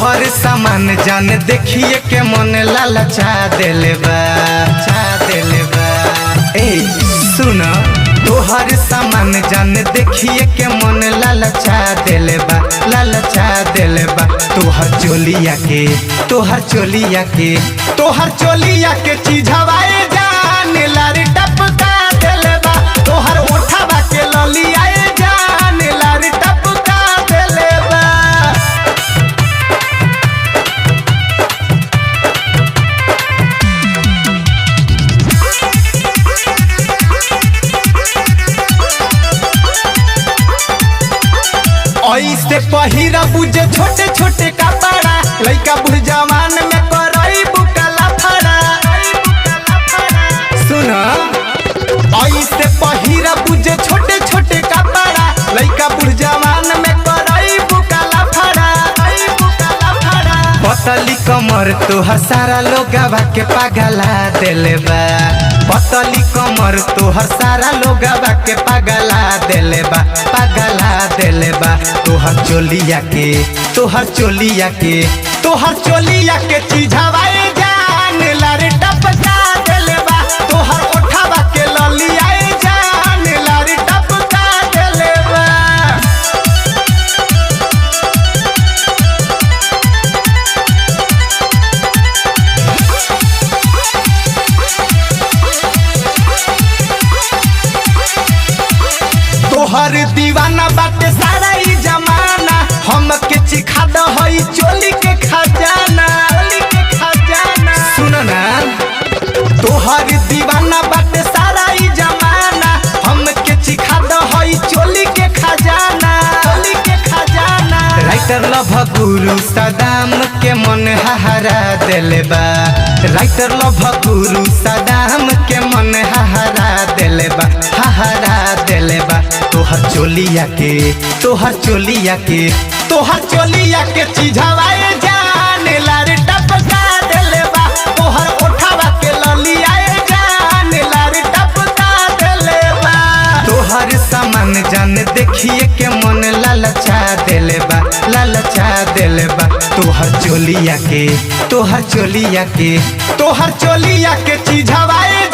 तोहर सामान जान देखिए के मन लालचा देले बा ए सुन तोहर सामान जान देखिए के मन लालचा देले बा तोहर चोलिया के चीज हवाए जान लारी टपका देले बा तोहर ओठवा के ललियाए जान लारी टपका देले बा। ऐसे पहिरा बुझे छोटे छोटे कपड़ा लइका बुढ़ जवान में करई बुकला फड़ा सुन ऐसे पहिरा बुझे छोटे छोटे कपड़ा लइका बुढ़ जवान में करई बुकला फड़ा पतली कमर तोहर सारा लोगवा के पागला देले बा पतली कमर तोहर सारा लोगवा के पागला देले बा तोहर चोलिया के चीज हवाए जान लारे टपका देले बा तोहर ओठवा के ललियाए जान लारे टपका देले बा। तोहर दीवाना बाटे सारा ई जमाना हम के चिखा द हई चोली के खजाना सुन ना तोहर दीवाना बाटे सारा ई जमाना हम के चिखा द हई चोली के खजाना राइटर लव गुरु सदाम के मन हहरा देले बा राइटर लव गुरु सदाम के मन हहरा देले बा तोहर चोलिया के चीज हवाए जान लारे टपका देले बा तोहर ओठवा के ललियाए जान लारे टपका देले बा तोहर सामान जान देखिए के मन लालचा देले बा तोहर चोलिया के चीज हवाए